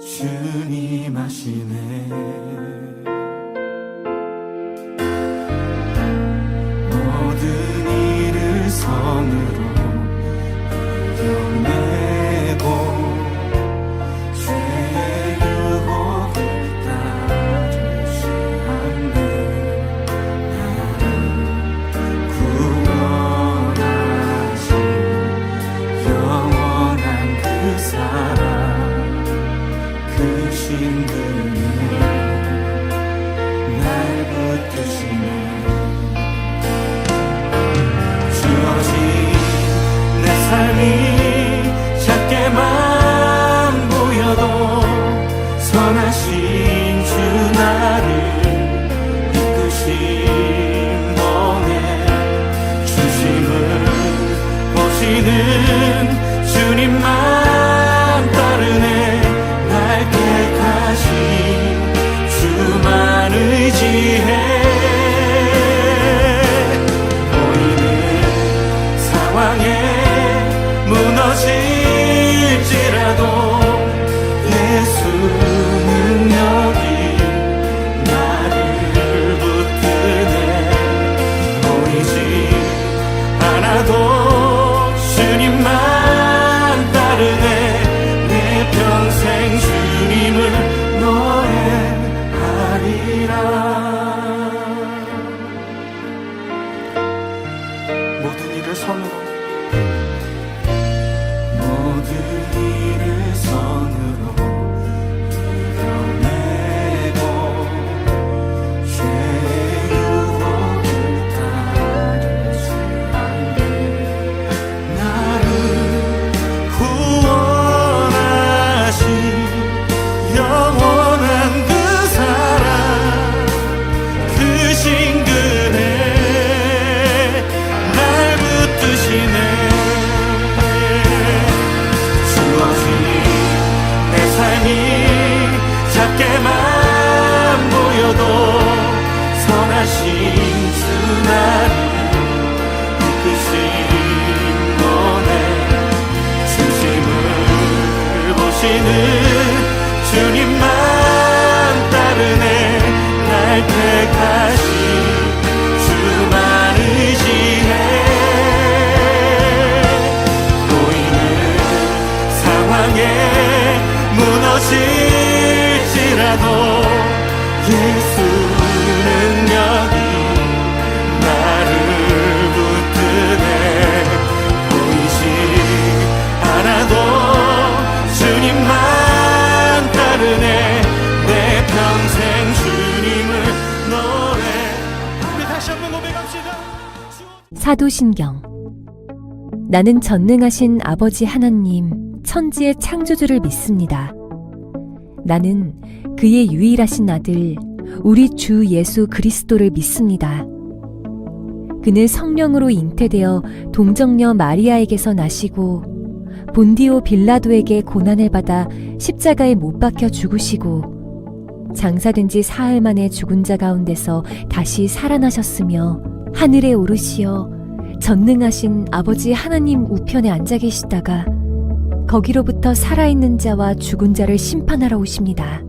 주님 하시네. 모든 일을 선으로 이겨내고 죄의 유혹을 따르지 않네. 나를 구원하신 영원한 그 사랑, 그 신분이 날 붙드시네. 주어진 내 삶이 작게만 보여도 선하신 주 나를 이끄신 몸에 중심을 보시는 주님만 따르네. 날 택하신 주만 의지해. 보이는 상황에 무너질지라도 예수 능력이 나를 붙드네. 보이지 않아도 주님만 따르네. 내 평생 주님을 노래하리라. 모든 일을 선으로, 모든 일을 선으로 이겨내고 죄의 유혹을 따르지 않네. 나를 구원하신 영원한 그 사랑, 그 신근에 날 붙드시네. 주어진 내 삶이 작게만 보여도 선하신 주 나를 이끄신 몸에 중심을 보시는 주님만 따르네. 날 택하신 주만 의지해. 보이는 상황에 무너질지라도 예수 능력이 나를 붙드네. 보이지 않아도 주님만 따르네. 내 평생 주님을 노래. 우리 다시 한번 고백합시다. 사도신경. 나는 전능하신 아버지 하나님, 천지의 창조주를 믿습니다. 나는 그의 유일하신 아들, 우리 주 예수 그리스도를 믿습니다. 그는 성령으로 잉태되어 동정녀 마리아에게서 나시고 본디오 빌라도에게 고난을 받아 십자가에 못 박혀 죽으시고 장사된 지 사흘 만에 죽은 자 가운데서 다시 살아나셨으며 하늘에 오르시어 전능하신 아버지 하나님 우편에 앉아 계시다가 거기로부터 살아있는 자와 죽은 자를 심판하러 오십니다.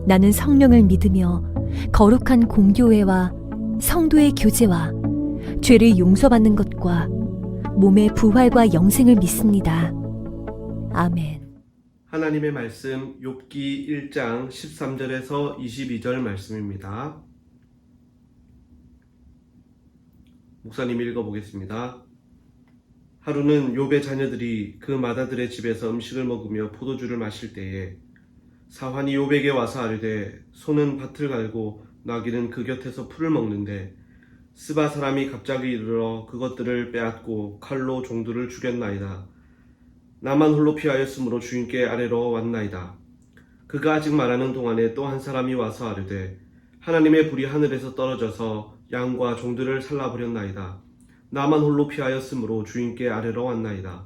나는 성령을 믿으며 거룩한 공교회와 성도의 교제와 죄를 용서받는 것과 몸의 부활과 영생을 믿습니다. 아멘. 하나님의 말씀 욥기 1장 13절에서 22절 말씀입니다. 목사님 읽어보겠습니다. 하루는 욥의 자녀들이 그 마다들의 집에서 음식을 먹으며 포도주를 마실 때에 사환이 욥에게 와서 아뢰되 소는 밭을 갈고 나귀는 그 곁에서 풀을 먹는데 스바 사람이 갑자기 이르러 그것들을 빼앗고 칼로 종들을 죽였나이다. 나만 홀로 피하였으므로 주인께 아뢰러 왔나이다. 그가 아직 말하는 동안에 또 한 사람이 와서 아뢰되 하나님의 불이 하늘에서 떨어져서 양과 종들을 살라버렸나이다. 나만 홀로 피하였으므로 주인께 아뢰러 왔나이다.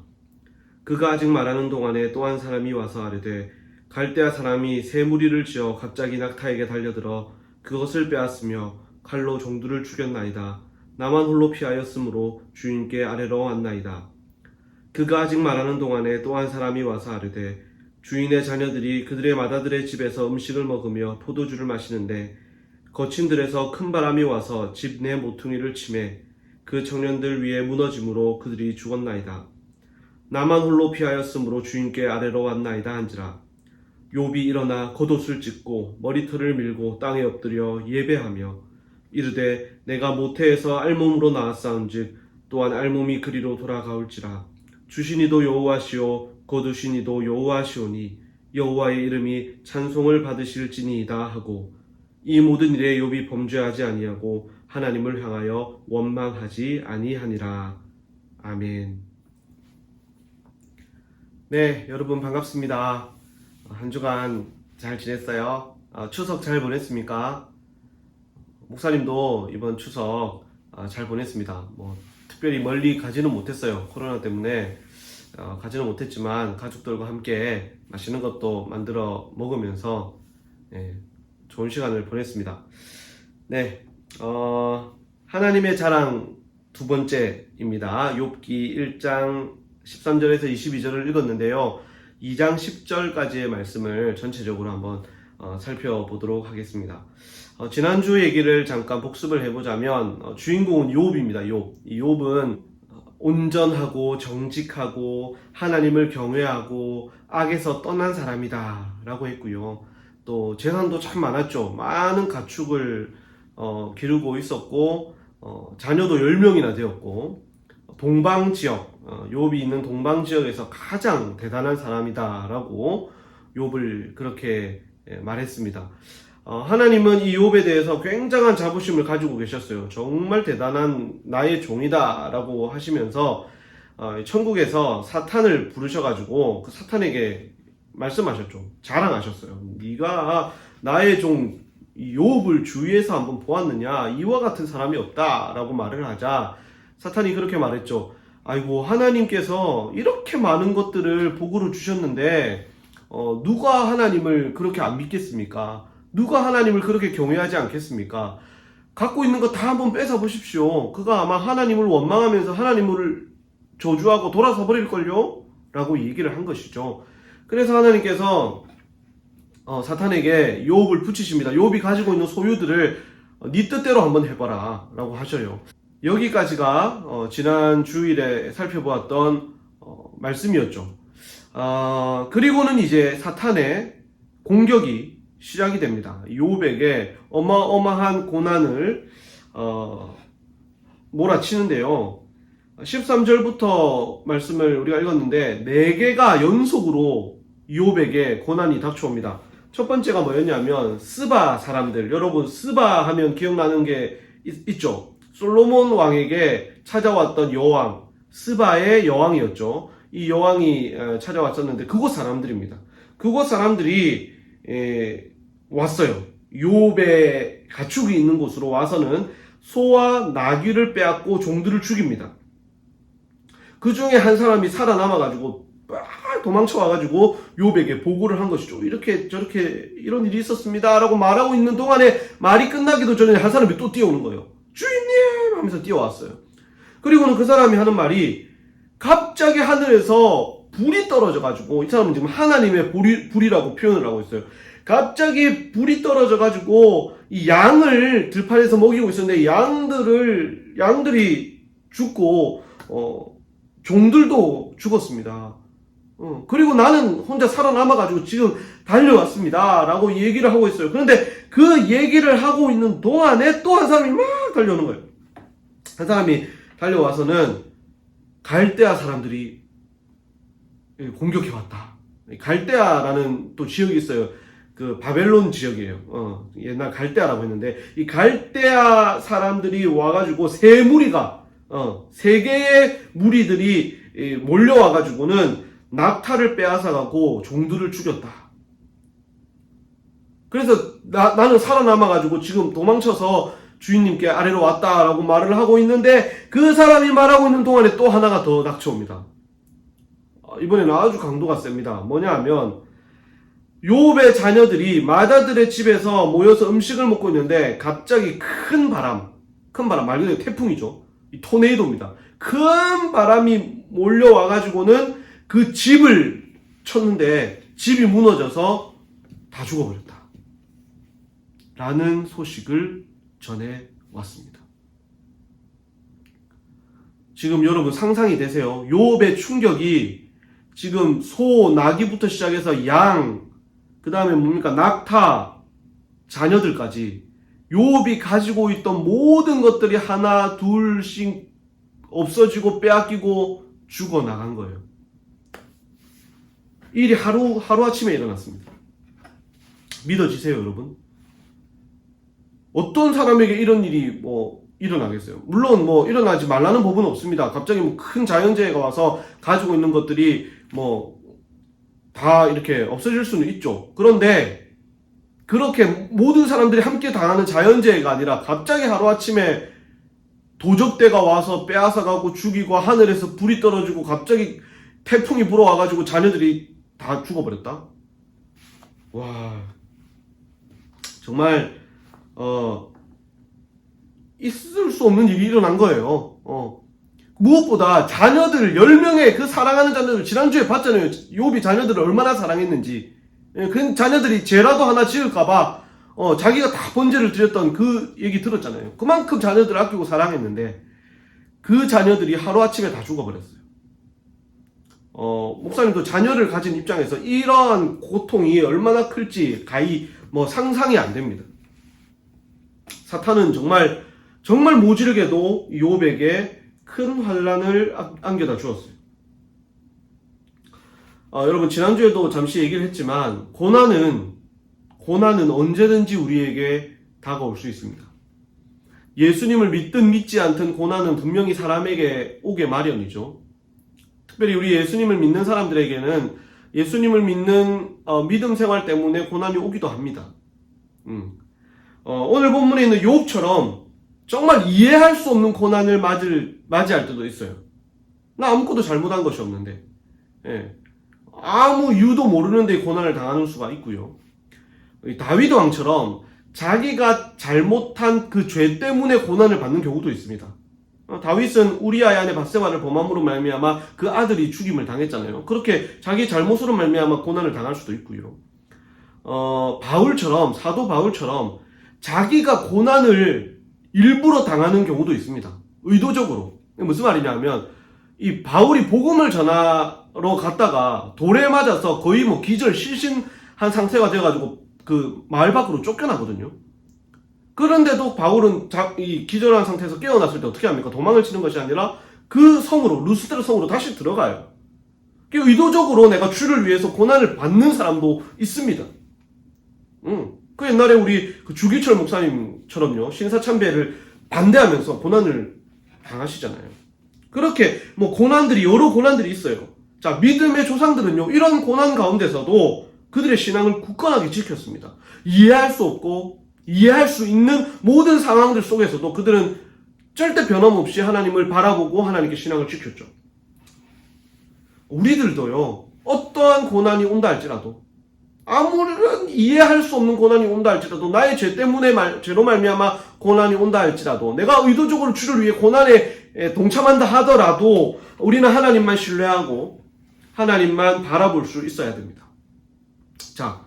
그가 아직 말하는 동안에 또 한 사람이 와서 아뢰되 갈대아 사람이 새 무리를 지어 갑자기 낙타에게 달려들어 그것을 빼앗으며 칼로 종들을 죽였나이다. 나만 홀로 피하였으므로 주인께 아뢰러 왔나이다. 그가 아직 말하는 동안에 또 한 사람이 와서 아뢰되 주인의 자녀들이 그들의 맏아들의 집에서 음식을 먹으며 포도주를 마시는데 거친 들에서 큰 바람이 와서 집 내 모퉁이를 치매 그 청년들 위에 무너짐으로 그들이 죽었나이다. 나만 홀로 피하였으므로 주인께 아래로 왔나이다 한지라. 욥이 일어나 겉옷을 찢고 머리털을 밀고 땅에 엎드려 예배하며 이르되 내가 모태에서 알몸으로 나왔사온즉 또한 알몸이 그리로 돌아가올지라. 주시니도 여호와시오 거두시니도 여호와시오니 여호와의 이름이 찬송을 받으실지니이다 하고 이 모든 일에 욥이 범죄하지 아니하고 하나님을 향하여 원망하지 아니하니라. 아멘. 네, 여러분 반갑습니다. 한 주간 잘 지냈어요? 추석 잘 보냈습니까? 목사님도 이번 추석 잘 보냈습니다. 특별히 멀리 가지는 못했어요. 코로나 때문에 가지는 못했지만 가족들과 함께 맛있는 것도 만들어 먹으면서 좋은 시간을 보냈습니다. 네, 하나님의 자랑 두 번째입니다. 욥기 1장 13절에서 22절을 읽었는데요. 2장 10절까지의 말씀을 전체적으로 한번 살펴보도록 하겠습니다. 지난주 얘기를 잠깐 복습을 해보자면 주인공은 욥입니다. 욥. 이 욥은 온전하고 정직하고 하나님을 경외하고 악에서 떠난 사람이다 라고 했고요. 또 재산도 참 많았죠. 많은 가축을 기르고 있었고 자녀도 10명이나 되었고 동방지역, 욥이 있는 동방지역에서 가장 대단한 사람이다 라고 욥을 그렇게 말했습니다. 하나님은 이 욥에 대해서 굉장한 자부심을 가지고 계셨어요. 정말 대단한 나의 종이다 라고 하시면서 천국에서 사탄을 부르셔가지고 그 사탄에게 말씀하셨죠. 자랑하셨어요. 네가 나의 종 욥을 주위에서 한번 보았느냐? 이와 같은 사람이 없다 라고 말을 하자 사탄이 그렇게 말했죠. 아이고 하나님께서 이렇게 많은 것들을 복으로 주셨는데 누가 하나님을 그렇게 안 믿겠습니까? 누가 하나님을 그렇게 경외하지 않겠습니까? 갖고 있는 거 다 한번 뺏어 보십시오. 그가 아마 하나님을 원망하면서 하나님을 저주하고 돌아서 버릴걸요? 라고 얘기를 한 것이죠. 그래서 하나님께서 사탄에게 욥을 붙이십니다. 욥이 가지고 있는 소유들을 네 뜻대로 한번 해봐라 라고 하셔요. 여기까지가 지난 주일에 살펴보았던 말씀이었죠. 그리고는 이제 사탄의 공격이 시작이 됩니다. 욥에게 어마어마한 고난을 몰아치는데요. 13절부터 말씀을 우리가 읽었는데 4개가 연속으로 욥에게 고난이 닥쳐옵니다. 첫 번째가 뭐였냐면 스바 사람들. 여러분 스바 하면 기억나는 게 있죠. 솔로몬 왕에게 찾아왔던 여왕, 스바의 여왕이었죠. 이 여왕이 찾아왔었는데 그곳 사람들입니다. 그곳 사람들이 왔어요. 욥의 가축이 있는 곳으로 와서는 소와 나귀를 빼앗고 종들을 죽입니다. 그 중에 한 사람이 살아남아가지고 도망쳐 와가지고 욥에게 보고를 한 것이죠. 이렇게 저렇게 이런 일이 있었습니다 라고 말하고 있는 동안에 말이 끝나기도 전에 한 사람이 또 뛰어오는 거예요. 주인님 하면서 뛰어왔어요. 그리고는 그 사람이 하는 말이 갑자기 하늘에서 불이 떨어져가지고 이 사람은 지금 하나님의 불이라고 표현을 하고 있어요. 갑자기 불이 떨어져가지고 이 양을 들판에서 먹이고 있었는데 양들이 죽고 종들도 죽었습니다. 그리고 나는 혼자 살아남아가지고 지금 달려왔습니다 라고 얘기를 하고 있어요. 그런데 그 얘기를 하고 있는 동안에 또 한 사람이 막 달려오는 거예요. 한 사람이 달려와서는 갈대아 사람들이 공격해왔다. 갈대아라는 또 지역이 있어요. 그 바벨론 지역이에요. 옛날 갈대아라고 했는데 이 갈대아 사람들이 와가지고 세 무리가 세 개의 무리들이 몰려와가지고는 낙타를 빼앗아가고 종들을 죽였다. 그래서 나는 살아남아가지고 지금 도망쳐서 주인님께 아래로 왔다라고 말을 하고 있는데 그 사람이 말하고 있는 동안에 또 하나가 더 닥쳐옵니다. 이번에는 아주 강도가 셉니다. 뭐냐 하면 욥의 자녀들이 맏아들의 집에서 모여서 음식을 먹고 있는데 갑자기 큰 바람 말 그대로 태풍이죠. 이 토네이도입니다. 큰 바람이 몰려와가지고는 그 집을 쳤는데 집이 무너져서 다 죽어버렸다 라는 소식을 전해왔습니다. 지금 여러분 상상이 되세요? 욥의 충격이 지금 소, 나귀부터 시작해서 양, 그 다음에 뭡니까? 낙타, 자녀들까지 욥이 가지고 있던 모든 것들이 하나 둘씩 없어지고 빼앗기고 죽어나간 거예요. 이 일이 하루아침에 일어났습니다. 믿어지세요, 여러분? 어떤 사람에게 이런 일이 일어나겠어요? 물론 일어나지 말라는 법은 없습니다. 갑자기 큰 자연재해가 와서 가지고 있는 것들이 다 이렇게 없어질 수는 있죠. 그런데 그렇게 모든 사람들이 함께 당하는 자연재해가 아니라 갑자기 하루아침에 도적대가 와서 빼앗아가고 죽이고 하늘에서 불이 떨어지고 갑자기 태풍이 불어와가지고 자녀들이 다 죽어버렸다? 와, 정말 있을 수 없는 일이 일어난 거예요. 무엇보다 자녀들 10명의 그 사랑하는 자녀들, 지난주에 봤잖아요. 욥이 자녀들을 얼마나 사랑했는지. 그 자녀들이 죄라도 하나 지을까봐 자기가 다 번제를 드렸던 그 얘기 들었잖아요. 그만큼 자녀들을 아끼고 사랑했는데 그 자녀들이 하루아침에 다 죽어버렸어요. 목사님도 자녀를 가진 입장에서 이러한 고통이 얼마나 클지 가히 상상이 안 됩니다. 사탄은 정말 모질게도 욥에게 큰 환난을 안겨다 주었어요. 여러분 지난주에도 잠시 얘기를 했지만 고난은 언제든지 우리에게 다가올 수 있습니다. 예수님을 믿든 믿지 않든 고난은 분명히 사람에게 오게 마련이죠. 특별히 우리 예수님을 믿는 사람들에게는 예수님을 믿는 믿음 생활 때문에 고난이 오기도 합니다. 오늘 본문에 있는 욥처럼 정말 이해할 수 없는 고난을 맞이할 때도 있어요. 나 아무것도 잘못한 것이 없는데, 아무 이유도 모르는데 고난을 당하는 수가 있고요. 다윗 왕처럼 자기가 잘못한 그 죄 때문에 고난을 받는 경우도 있습니다. 다윗은 우리아의 아내 바세바를 범함으로 말미암아 그 아들이 죽임을 당했잖아요. 그렇게 자기 잘못으로 말미암아 고난을 당할 수도 있고요. 사도 바울처럼 자기가 고난을 일부러 당하는 경우도 있습니다. 의도적으로. 무슨 말이냐면 이 바울이 복음을 전하러 갔다가 돌에 맞아서 거의 기절 실신한 상태가 돼가지고 그 마을 밖으로 쫓겨나거든요. 그런데도 바울은 이 기절한 상태에서 깨어났을 때 어떻게 합니까? 도망을 치는 것이 아니라 그 성으로, 루스드라 성으로 다시 들어가요. 의도적으로 내가 주를 위해서 고난을 받는 사람도 있습니다. 그 옛날에 우리 주기철 목사님처럼요, 신사참배를 반대하면서 고난을 당하시잖아요. 그렇게 여러 고난들이 있어요. 자, 믿음의 조상들은요, 이런 고난 가운데서도 그들의 신앙을 굳건하게 지켰습니다. 이해할 수 없고 이해할 수 있는 모든 상황들 속에서도 그들은 절대 변함없이 하나님을 바라보고 하나님께 신앙을 지켰죠. 우리들도요, 어떠한 고난이 온다 할지라도, 아무런 이해할 수 없는 고난이 온다 할지라도, 나의 죄 때문에 죄로 말미암아 고난이 온다 할지라도, 내가 의도적으로 주를 위해 고난에 동참한다 하더라도 우리는 하나님만 신뢰하고 하나님만 바라볼 수 있어야 됩니다. 자,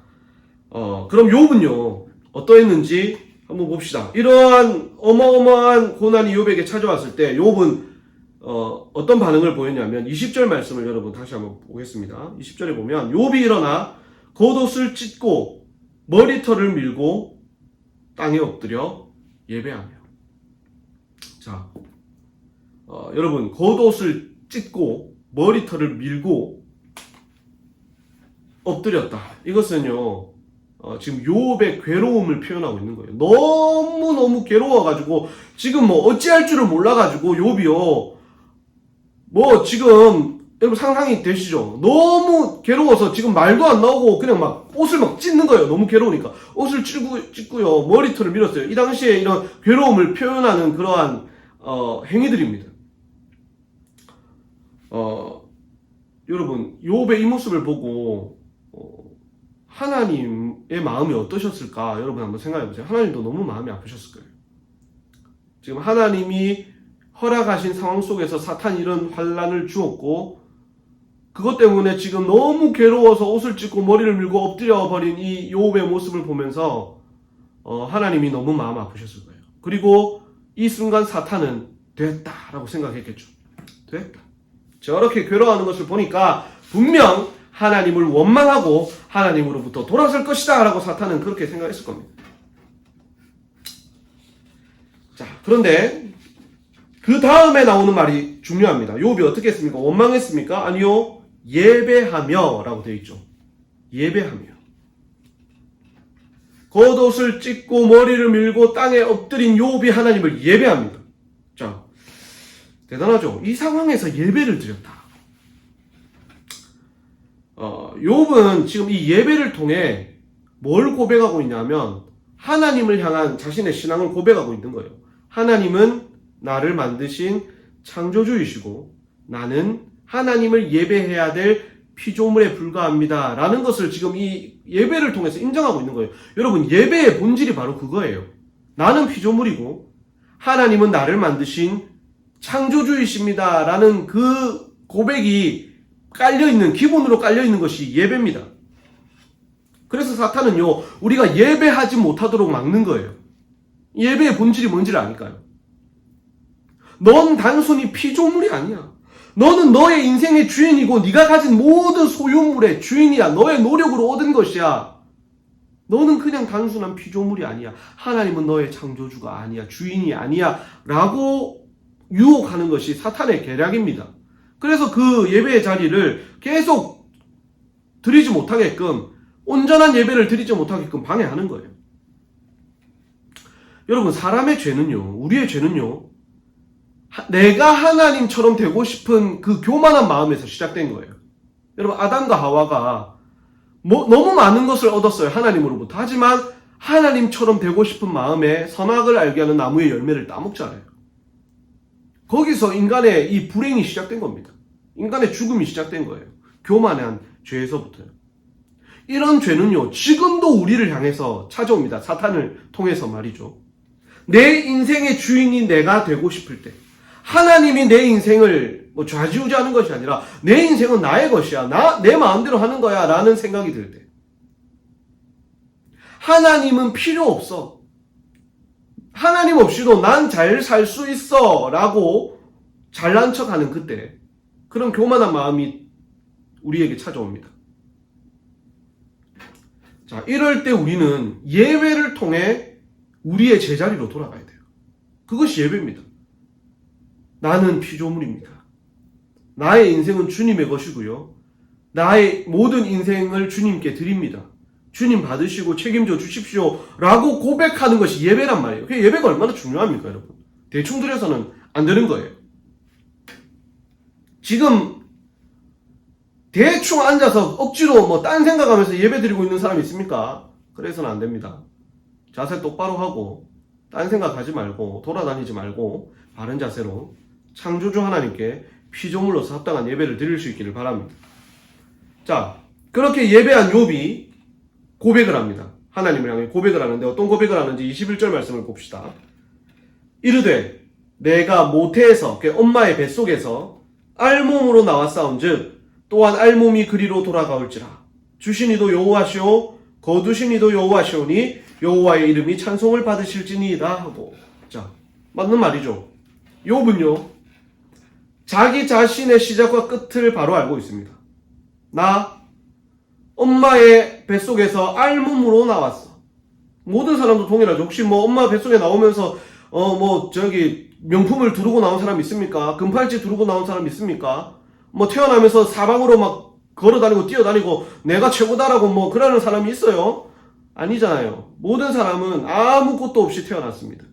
그럼 욥은요 어떠했는지 한번 봅시다. 이러한 어마어마한 고난이 욥에게 찾아왔을 때 욥은 어떤 반응을 보였냐면 20절 말씀을 여러분 다시 한번 보겠습니다. 20절에 보면 욥이 일어나 겉옷을 찢고 머리털을 밀고 땅에 엎드려 예배하며. 자, 여러분 겉옷을 찢고 머리털을 밀고 엎드렸다. 이것은요 지금 욥의 괴로움을 표현하고 있는 거예요. 너무너무 괴로워가지고 지금 어찌할 줄을 몰라가지고 욥이요 지금 여러분 상상이 되시죠? 너무 괴로워서 지금 말도 안 나오고 그냥 옷을 찢는 거예요. 너무 괴로우니까 옷을 찢고요 머리털을 밀었어요. 이 당시에 이런 괴로움을 표현하는 그러한 행위들입니다. 여러분 욥의 이 모습을 보고 하나님의 마음이 어떠셨을까? 여러분 한번 생각해 보세요. 하나님도 너무 마음이 아프셨을 거예요. 지금 하나님이 허락하신 상황 속에서 사탄이 이런 환란을 주었고 그것 때문에 지금 너무 괴로워서 옷을 찢고 머리를 밀고 엎드려 버린 이 욥의 모습을 보면서 하나님이 너무 마음 아프셨을 거예요. 그리고 이 순간 사탄은 됐다라고 생각했겠죠. 됐다. 저렇게 괴로워하는 것을 보니까 분명 하나님을 원망하고 하나님으로부터 돌아설 것이다 라고 사탄은 그렇게 생각했을 겁니다. 자, 그런데 그 다음에 나오는 말이 중요합니다. 욥이 어떻게 했습니까? 원망했습니까? 아니요. 예배하며 라고 되어 있죠. 예배하며. 겉옷을 찢고 머리를 밀고 땅에 엎드린 욥이 하나님을 예배합니다. 자, 대단하죠. 이 상황에서 예배를 드렸다. 욥은 지금 이 예배를 통해 뭘 고백하고 있냐면 하나님을 향한 자신의 신앙을 고백하고 있는 거예요. 하나님은 나를 만드신 창조주이시고 나는 하나님을 예배해야 될 피조물에 불과합니다. 라는 것을 지금 이 예배를 통해서 인정하고 있는 거예요. 여러분, 예배의 본질이 바로 그거예요. 나는 피조물이고 하나님은 나를 만드신 창조주이십니다. 라는 그 고백이 깔려있는, 기본으로 깔려있는 것이 예배입니다. 그래서 사탄은요, 우리가 예배하지 못하도록 막는 거예요. 예배의 본질이 뭔지를 아니까요. 넌 단순히 피조물이 아니야. 너는 너의 인생의 주인이고 네가 가진 모든 소유물의 주인이야. 너의 노력으로 얻은 것이야. 너는 그냥 단순한 피조물이 아니야. 하나님은 너의 창조주가 아니야. 주인이 아니야. 라고 유혹하는 것이 사탄의 계략입니다. 그래서 그 예배의 자리를 계속 드리지 못하게끔, 온전한 예배를 드리지 못하게끔 방해하는 거예요. 여러분, 사람의 죄는요, 우리의 죄는요, 내가 하나님처럼 되고 싶은 그 교만한 마음에서 시작된 거예요. 여러분, 아담과 하와가 너무 많은 것을 얻었어요. 하나님으로부터. 하지만 하나님처럼 되고 싶은 마음에 선악을 알게 하는 나무의 열매를 따먹잖아요. 거기서 인간의 이 불행이 시작된 겁니다. 인간의 죽음이 시작된 거예요. 교만한 죄에서부터요. 이런 죄는요, 지금도 우리를 향해서 찾아옵니다. 사탄을 통해서 말이죠. 내 인생의 주인이 내가 되고 싶을 때, 하나님이 내 인생을 좌지우지하는 것이 아니라 내 인생은 나의 것이야. 내 마음대로 하는 거야. 라는 생각이 들 때. 하나님은 필요 없어. 하나님 없이도 난 잘 살 수 있어. 라고 잘난 척하는 그때, 그런 교만한 마음이 우리에게 찾아옵니다. 자, 이럴 때 우리는 예배를 통해 우리의 제자리로 돌아가야 돼요. 그것이 예배입니다. 나는 피조물입니다. 나의 인생은 주님의 것이고요. 나의 모든 인생을 주님께 드립니다. 주님 받으시고 책임져 주십시오. 라고 고백하는 것이 예배란 말이에요. 그게 예배가 얼마나 중요합니까, 여러분? 대충 들여서는 안 되는 거예요. 지금 대충 앉아서 억지로 딴 생각하면서 예배 드리고 있는 사람이 있습니까? 그래서는 안 됩니다. 자세 똑바로 하고 딴 생각하지 말고 돌아다니지 말고 바른 자세로 창조주 하나님께 피조물로서 합당한 예배를 드릴 수 있기를 바랍니다. 자, 그렇게 예배한 욥이 고백을 합니다. 하나님을 향해 고백을 하는데 어떤 고백을 하는지 21절 말씀을 봅시다. 이르되 내가 모태에서, 엄마의 뱃속에서 알몸으로 나왔사온즉 또한 알몸이 그리로 돌아가올지라. 주신 이도 여호와시오 거두신 이도 여호와시오니 여호와의 이름이 찬송을 받으실지니이다 하고. 자, 맞는 말이죠. 욥은요, 자기 자신의 시작과 끝을 바로 알고 있습니다. 나 엄마의 뱃속에서 알몸으로 나왔어. 모든 사람도 동일하죠. 혹시 엄마 뱃속에 나오면서 명품을 두르고 나온 사람 있습니까? 금팔찌 두르고 나온 사람 있습니까? 태어나면서 사방으로 막 걸어다니고 뛰어다니고 내가 최고다라고 그러는 사람이 있어요? 아니잖아요. 모든 사람은 아무것도 없이 태어났습니다.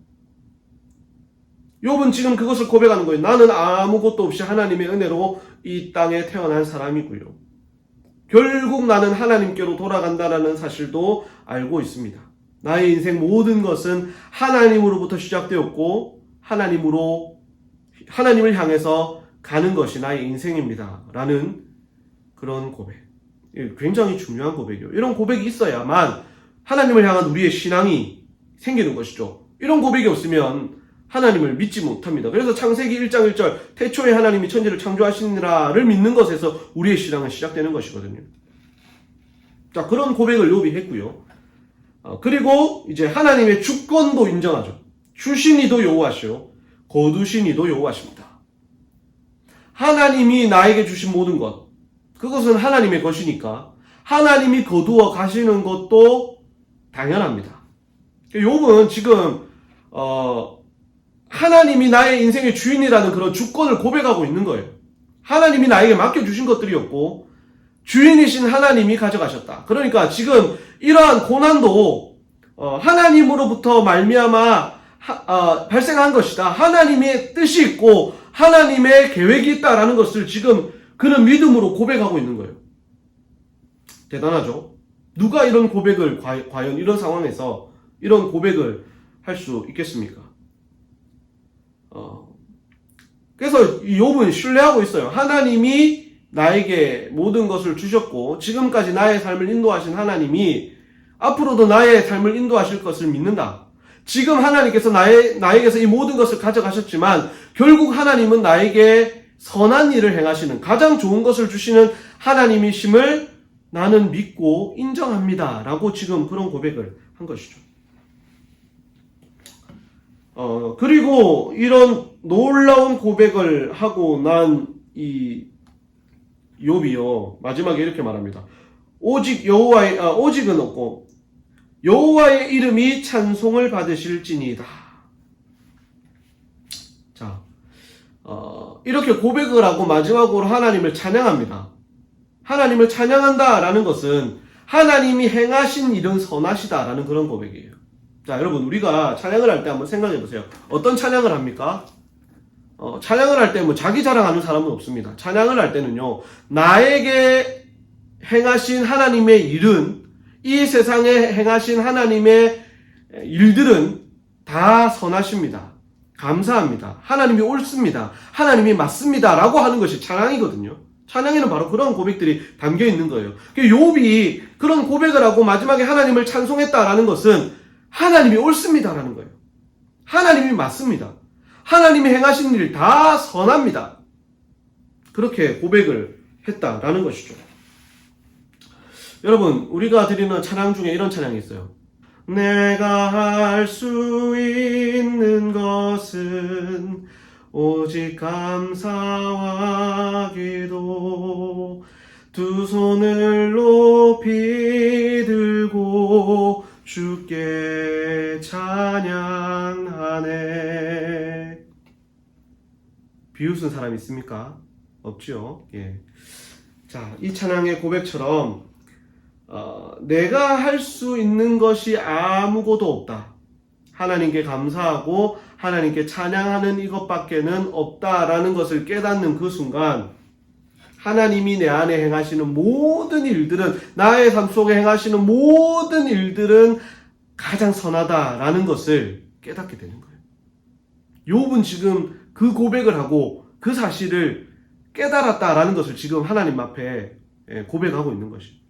욥은 지금 그것을 고백하는 거예요. 나는 아무것도 없이 하나님의 은혜로 이 땅에 태어난 사람이고요. 결국 나는 하나님께로 돌아간다라는 사실도 알고 있습니다. 나의 인생 모든 것은 하나님으로부터 시작되었고 하나님을 향해서 가는 것이 나의 인생입니다. 라는 그런 고백. 굉장히 중요한 고백이에요. 이런 고백이 있어야만 하나님을 향한 우리의 신앙이 생기는 것이죠. 이런 고백이 없으면 하나님을 믿지 못합니다. 그래서 창세기 1장 1절 태초에 하나님이 천지를 창조하시니라를 믿는 것에서 우리의 신앙은 시작되는 것이거든요. 자, 그런 고백을 욥이 했고요. 그리고 이제 하나님의 주권도 인정하죠. 주신 이도 여호와시요 거두신 이도 여호와십니다. 하나님이 나에게 주신 모든 것, 그것은 하나님의 것이니까 하나님이 거두어 가시는 것도 당연합니다. 욥은 지금 하나님이 나의 인생의 주인이라는 그런 주권을 고백하고 있는 거예요. 하나님이 나에게 맡겨주신 것들이었고 주인이신 하나님이 가져가셨다. 그러니까 지금 이러한 고난도 하나님으로부터 말미암아 발생한 것이다. 하나님의 뜻이 있고 하나님의 계획이 있다라는 것을 지금 그는 믿음으로 고백하고 있는 거예요. 대단하죠? 누가 이런 고백을 과연 이런 상황에서 이런 고백을 할 수 있겠습니까? 그래서 욥은 신뢰하고 있어요. 하나님이 나에게 모든 것을 주셨고 지금까지 나의 삶을 인도하신 하나님이 앞으로도 나의 삶을 인도하실 것을 믿는다. 지금 하나님께서 나에게서 이 모든 것을 가져가셨지만 결국 하나님은 나에게 선한 일을 행하시는 가장 좋은 것을 주시는 하나님이심을 나는 믿고 인정합니다. 라고 지금 그런 고백을 한 것이죠. 그리고 이런 놀라운 고백을 하고 난 이 욥이요 마지막에 이렇게 말합니다. 오직은 없고 여호와의 이름이 찬송을 받으실지니이다. 자, 이렇게 고백을 하고 마지막으로 하나님을 찬양합니다. 하나님을 찬양한다라는 것은 하나님이 행하신 일은 선하시다라는 그런 고백이에요. 자, 여러분 우리가 찬양을 할 때 한번 생각해 보세요. 어떤 찬양을 합니까? 찬양을 할 때 뭐 자기 자랑하는 사람은 없습니다. 찬양을 할 때는요, 나에게 행하신 하나님의 일은, 이 세상에 행하신 하나님의 일들은 다 선하십니다. 감사합니다. 하나님이 옳습니다. 하나님이 맞습니다. 라고 하는 것이 찬양이거든요. 찬양에는 바로 그런 고백들이 담겨 있는 거예요. 욥이 그런 고백을 하고 마지막에 하나님을 찬송했다라는 것은 하나님이 옳습니다라는 거예요. 하나님이 맞습니다. 하나님이 행하신 일 다 선합니다. 그렇게 고백을 했다라는 것이죠. 여러분, 우리가 드리는 찬양 중에 이런 찬양이 있어요. 내가 할 수 있는 것은 오직 감사와 기도, 두 손을 높이 들고 주께 찬양하네. 비웃은 사람 있습니까? 없죠. 예. 자, 이 찬양의 고백처럼 내가 할 수 있는 것이 아무것도 없다. 하나님께 감사하고 하나님께 찬양하는 이것밖에는 없다라는 것을 깨닫는 그 순간 하나님이 내 안에 행하시는 모든 일들은, 나의 삶 속에 행하시는 모든 일들은 가장 선하다라는 것을 깨닫게 되는 거예요. 욥은 지금 그 고백을 하고 그 사실을 깨달았다라는 것을 지금 하나님 앞에 고백하고 있는 것이죠.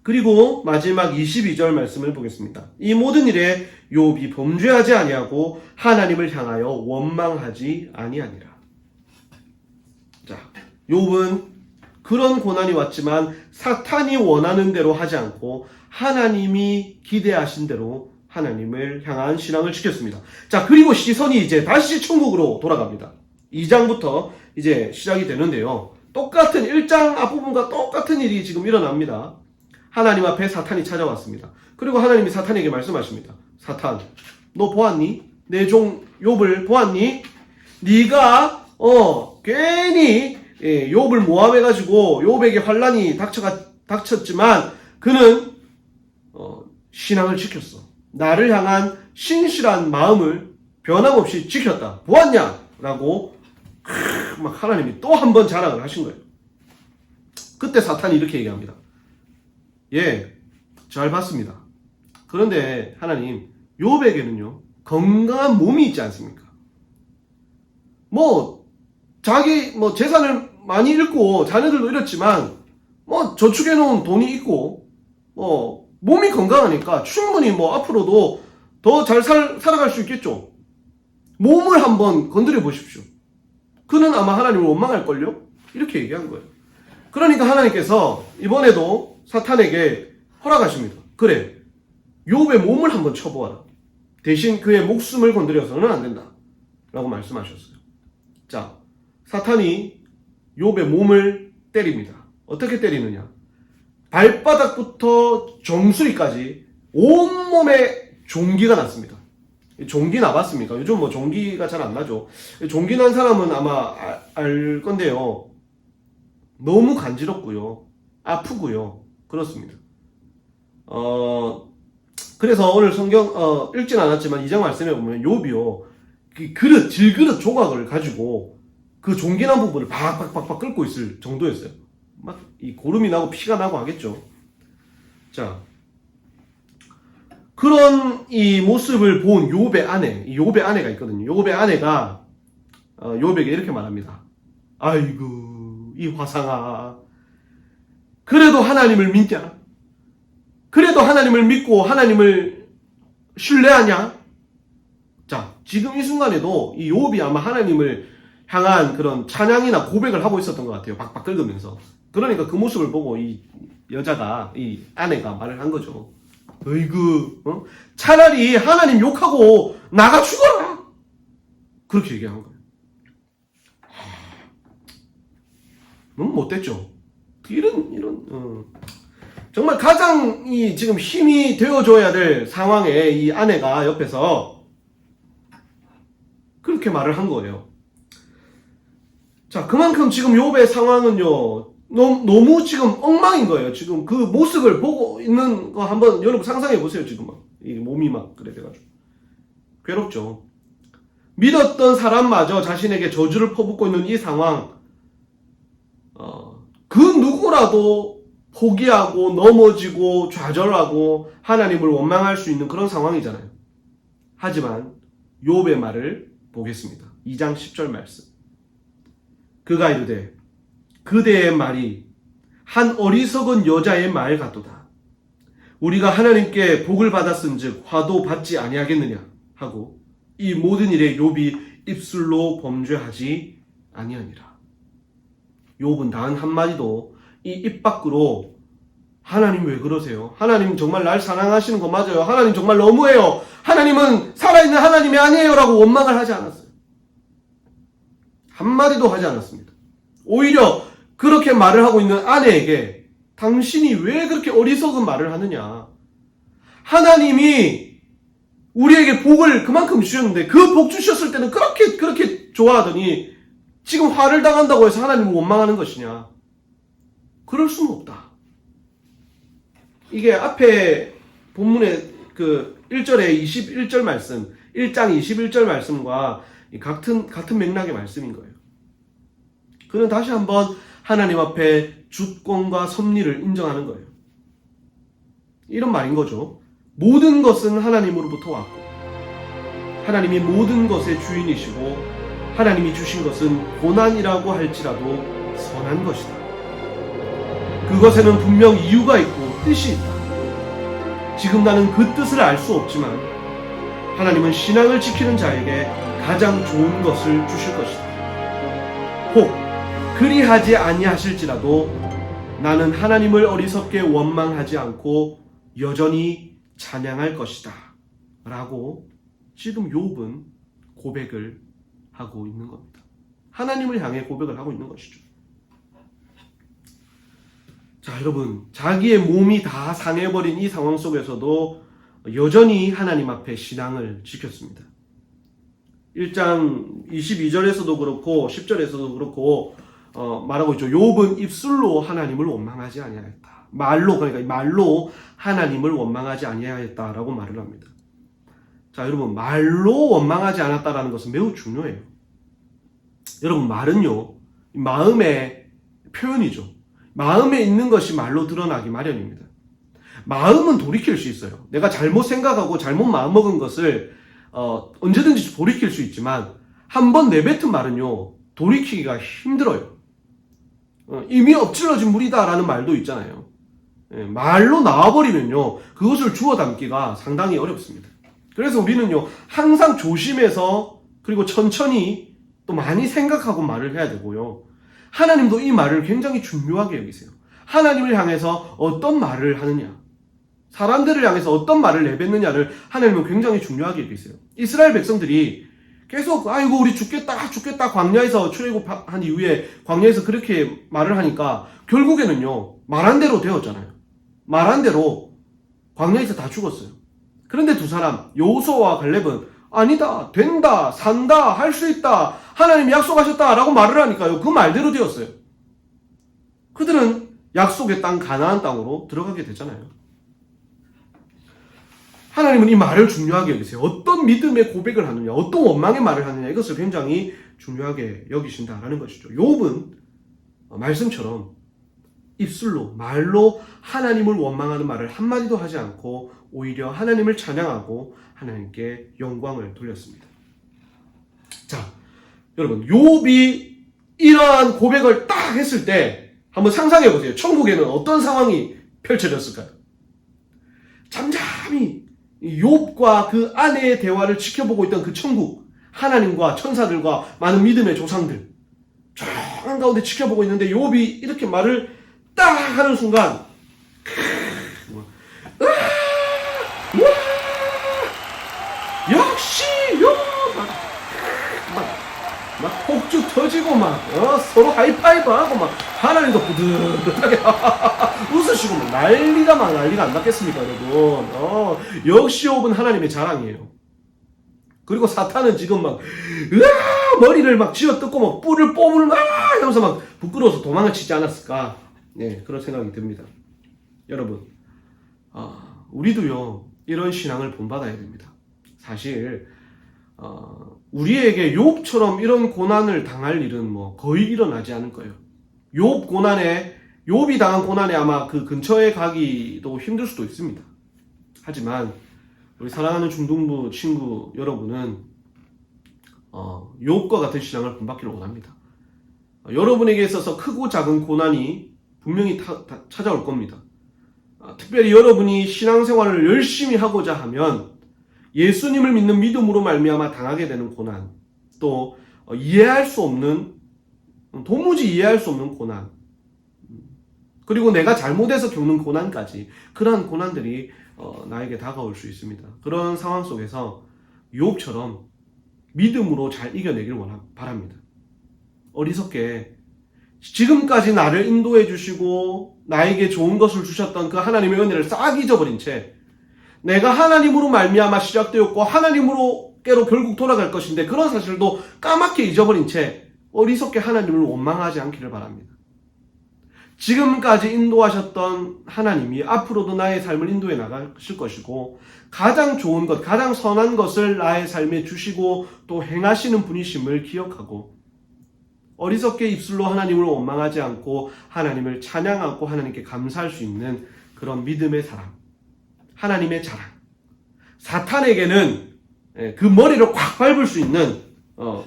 그리고 마지막 22절 말씀을 보겠습니다. 이 모든 일에 욥이 범죄하지 아니하고 하나님을 향하여 원망하지 아니하니라. 자, 욥은 그런 고난이 왔지만 사탄이 원하는 대로 하지 않고 하나님이 기대하신 대로 하나님을 향한 신앙을 지켰습니다. 자, 그리고 시선이 이제 다시 천국으로 돌아갑니다. 2장부터 이제 시작이 되는데요. 똑같은 1장 앞부분과 똑같은 일이 지금 일어납니다. 하나님 앞에 사탄이 찾아왔습니다. 그리고 하나님이 사탄에게 말씀하십니다. 사탄, 너 보았니? 내 종 욥을 보았니? 네가 괜히 욥을 모함해가지고 욥에게 환란이 닥쳤지만 그는 신앙을 지켰어. 나를 향한 신실한 마음을 변함없이 지켰다. 보았냐? 라고 막 하나님이 또 한 번 자랑을 하신 거예요. 그때 사탄이 이렇게 얘기합니다. 예, 잘 봤습니다. 그런데 하나님, 욥에게는요 건강한 몸이 있지 않습니까? 자기 재산을 많이 잃고 자녀들도 잃었지만 저축해 놓은 돈이 있고 몸이 건강하니까 충분히 앞으로도 더 잘 살아갈 수 있겠죠. 몸을 한번 건드려 보십시오. 그는 아마 하나님을 원망할걸요? 이렇게 얘기한 거예요. 그러니까 하나님께서 이번에도 사탄에게 허락하십니다. 그래, 욥의 몸을 한번 쳐보아라. 대신 그의 목숨을 건드려서는 안 된다 라고 말씀하셨어요. 자, 사탄이 욥의 몸을 때립니다. 어떻게 때리느냐? 발바닥부터 정수리까지 온몸에 종기가 났습니다. 종기 나봤습니까? 요즘 뭐 종기가 잘 안 나죠. 종기 난 사람은 아마 알 건데요. 너무 간지럽고요. 아프고요. 그렇습니다. 그래서 오늘 성경 읽진 않았지만 2장 말씀에 보면 욥이요. 그 그릇, 질그릇 조각을 가지고 그 종기 난 부분을 박박박박 끓고 있을 정도였어요. 막 이 고름이 나고 피가 나고 하겠죠. 자, 그런 이 모습을 본 욥의 아내, 이 욥의 아내가 있거든요. 욥의 아내가 욥에게 이렇게 말합니다. 아이고, 이 화상아, 그래도 하나님을 믿냐? 그래도 하나님을 믿고 하나님을 신뢰하냐? 자, 지금 이 순간에도 이 욥이 아마 하나님을 향한 그런 찬양이나 고백을 하고 있었던 것 같아요. 박박 긁으면서. 그러니까 그 모습을 보고 이 여자가, 이 아내가 말을 한 거죠. 어이구, 차라리 하나님 욕하고 나가 죽어라! 그렇게 얘기한 거예요. 너무 못됐죠? 정말 가장 이 지금 힘이 되어줘야 될 상황에 이 아내가 옆에서 그렇게 말을 한 거예요. 자, 그만큼 지금 욥의 상황은요, 너무 지금 엉망인 거예요. 지금 그 모습을 보고 있는 거 한번 여러분 상상해 보세요. 지금 막 이 몸이 막 그래 돼가지고 괴롭죠. 믿었던 사람마저 자신에게 저주를 퍼붓고 있는 이 상황, 그 누구라도 포기하고 넘어지고 좌절하고 하나님을 원망할 수 있는 그런 상황이잖아요. 하지만 욥의 말을 보겠습니다. 2장 10절 말씀. 그가 이르되 그대의 말이 한 어리석은 여자의 말 같도다. 우리가 하나님께 복을 받았은즉 화도 받지 아니하겠느냐 하고 이 모든 일에 욥이 입술로 범죄하지 아니하니라. 욥은 단 한마디도 이 입 밖으로 하나님 왜 그러세요? 하나님 정말 날 사랑하시는 거 맞아요? 하나님 정말 너무해요? 하나님은 살아있는 하나님이 아니에요? 라고 원망을 하지 않았어요. 한마디도 하지 않았습니다. 오히려 그렇게 말을 하고 있는 아내에게 당신이 왜 그렇게 어리석은 말을 하느냐? 하나님이 우리에게 복을 그만큼 주셨는데 그 복 주셨을 때는 그렇게 좋아하더니 지금 화를 당한다고 해서 하나님을 원망하는 것이냐? 그럴 수는 없다. 이게 앞에 본문의 그 1절에 21절 말씀, 1장 21절 말씀과 같은 맥락의 말씀인 거예요. 그는 다시 한번 하나님 앞에 주권과 섭리를 인정하는 거예요. 이런 말인 거죠. 모든 것은 하나님으로부터 왔고 하나님이 모든 것의 주인이시고 하나님이 주신 것은 고난이라고 할지라도 선한 것이다. 그것에는 분명 이유가 있고 뜻이 있다. 지금 나는 그 뜻을 알 수 없지만 하나님은 신앙을 지키는 자에게 가장 좋은 것을 주실 것이다. 혹 그리하지 아니하실지라도 나는 하나님을 어리석게 원망하지 않고 여전히 찬양할 것이다. 라고 지금 욥은 고백을 하고 있는 겁니다. 하나님을 향해 고백을 하고 있는 것이죠. 자, 여러분, 자기의 몸이 다 상해버린 이 상황 속에서도 여전히 하나님 앞에 신앙을 지켰습니다. 1장 22절에서도 그렇고 10절에서도 그렇고 말하고 있죠. 욥은 입술로 하나님을 원망하지 아니하였다. 말로 하나님을 원망하지 아니하였다라고 말을 합니다. 자, 여러분, 말로 원망하지 않았다라는 것은 매우 중요해요. 여러분, 말은요, 마음의 표현이죠. 마음에 있는 것이 말로 드러나기 마련입니다. 마음은 돌이킬 수 있어요. 내가 잘못 생각하고 잘못 마음먹은 것을 언제든지 돌이킬 수 있지만 한번 내뱉은 말은요, 돌이키기가 힘들어요. 이미 엎질러진 물이다라는 말도 있잖아요. 말로 나와버리면요, 그것을 주워 담기가 상당히 어렵습니다. 그래서 우리는요, 항상 조심해서 그리고 천천히 또 많이 생각하고 말을 해야 되고요. 하나님도 이 말을 굉장히 중요하게 여기세요. 하나님을 향해서 어떤 말을 하느냐, 사람들을 향해서 어떤 말을 내뱉느냐를 하나님은 굉장히 중요하게 여기세요. 이스라엘 백성들이 계속 아이고 우리 죽겠다 광야에서 출애굽한 이후에 광야에서 그렇게 말을 하니까 결국에는요 말한 대로 되었잖아요. 말한 대로 광야에서 다 죽었어요. 그런데 두 사람 여호수아와 갈렙은 아니다, 된다, 산다, 할 수 있다, 하나님이 약속하셨다 라고 말을 하니까요 그 말대로 되었어요. 그들은 약속의 땅 가나안 땅으로 들어가게 되잖아요. 하나님은 이 말을 중요하게 여기세요. 어떤 믿음의 고백을 하느냐, 어떤 원망의 말을 하느냐, 이것을 굉장히 중요하게 여기신다라는 것이죠. 욥은 말씀처럼 입술로, 말로 하나님을 원망하는 말을 한마디도 하지 않고 오히려 하나님을 찬양하고 하나님께 영광을 돌렸습니다. 자, 여러분, 욥이 이러한 고백을 딱 했을 때 한번 상상해 보세요. 천국에는 어떤 상황이 펼쳐졌을까요? 잠잠히 욥과 그 아내의 대화를 지켜보고 있던 그 천국, 하나님과 천사들과 많은 믿음의 조상들 조용한 가운데 지켜보고 있는데 욥이 이렇게 말을 딱 하는 순간 역시 욥 막 폭죽 터지고 서로 하이파이브하고 하나님도 부드럽게 웃으시고 난리가 안 났겠습니까, 여러분? 역시 욥은 하나님의 자랑이에요. 그리고 사탄은 지금 머리를 쥐어뜯고 뿔을 뽑을 하면서 부끄러워서 도망을 치지 않았을까? 네, 그런 생각이 듭니다. 여러분, 우리도요 이런 신앙을 본받아야 됩니다. 사실 우리에게 욥처럼 이런 고난을 당할 일은 거의 일어나지 않을 거예요. 욥이 당한 고난에 아마 그 근처에 가기도 힘들 수도 있습니다. 하지만 우리 사랑하는 중등부 친구 여러분은 욥과 같은 신앙을 본받기를 원합니다. 여러분에게 있어서 크고 작은 고난이 분명히 찾아올 겁니다. 특별히 여러분이 신앙생활을 열심히 하고자 하면 예수님을 믿는 믿음으로 말미암아 당하게 되는 고난, 또 도무지 이해할 수 없는 고난, 그리고 내가 잘못해서 겪는 고난까지, 그러한 고난들이 나에게 다가올 수 있습니다. 그런 상황 속에서 욥처럼 믿음으로 잘 이겨내길 바랍니다. 어리석게 지금까지 나를 인도해 주시고 나에게 좋은 것을 주셨던 그 하나님의 은혜를 싹 잊어버린 채 내가 하나님으로 말미암아 시작되었고 하나님으로께로 결국 돌아갈 것인데 그런 사실도 까맣게 잊어버린 채 어리석게 하나님을 원망하지 않기를 바랍니다. 지금까지 인도하셨던 하나님이 앞으로도 나의 삶을 인도해 나가실 것이고 가장 좋은 것, 가장 선한 것을 나의 삶에 주시고 또 행하시는 분이심을 기억하고 어리석게 입술로 하나님을 원망하지 않고 하나님을 찬양하고 하나님께 감사할 수 있는 그런 믿음의 사람, 하나님의 자랑, 사탄에게는 그 머리를 꽉 밟을 수 있는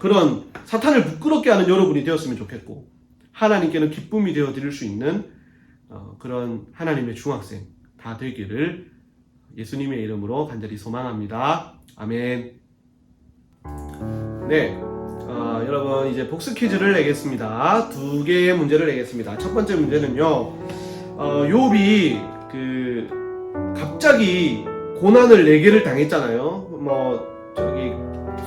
그런 사탄을 부끄럽게 하는 여러분이 되었으면 좋겠고 하나님께는 기쁨이 되어드릴 수 있는 그런 하나님의 중학생 다 되기를 예수님의 이름으로 간절히 소망합니다. 아멘. 네, 여러분 이제 복수 퀴즈를 내겠습니다. 2개의 문제를 내겠습니다. 첫 번째 문제는요, 욥이 갑자기 고난을 4개를 당했잖아요.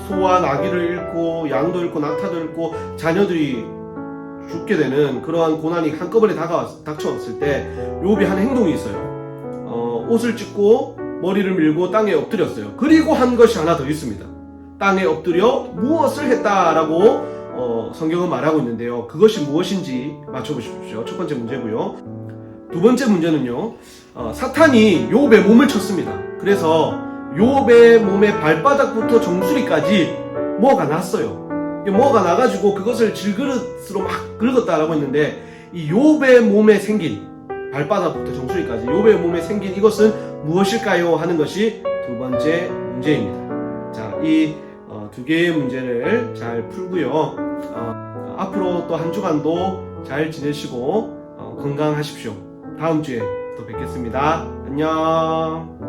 소와 나귀를 잃고 양도 잃고 낙타도 잃고 자녀들이 죽게 되는 그러한 고난이 한꺼번에 닥쳐왔을 때 욥이 한 행동이 있어요. 옷을 찢고 머리를 밀고 땅에 엎드렸어요. 그리고 한 것이 하나 더 있습니다. 땅에 엎드려 무엇을 했다라고 성경은 말하고 있는데요. 그것이 무엇인지 맞춰보십시오. 첫 번째 문제고요. 두 번째 문제는요, 사탄이 욥의 몸을 쳤습니다. 그래서 욥의 몸의 발바닥부터 정수리까지 뭐가 났어요. 뭐가 나가지고 그것을 질그릇으로 막 긁었다라고 했는데 이 욥의 몸에 생긴 발바닥부터 정수리까지 욥의 몸에 생긴 이것은 무엇일까요? 하는 것이 두 번째 문제입니다. 자, 이 2개의 문제를 잘 풀고요. 앞으로 또 한 주간도 잘 지내시고 건강하십시오. 다음 주에 또 뵙겠습니다. 안녕.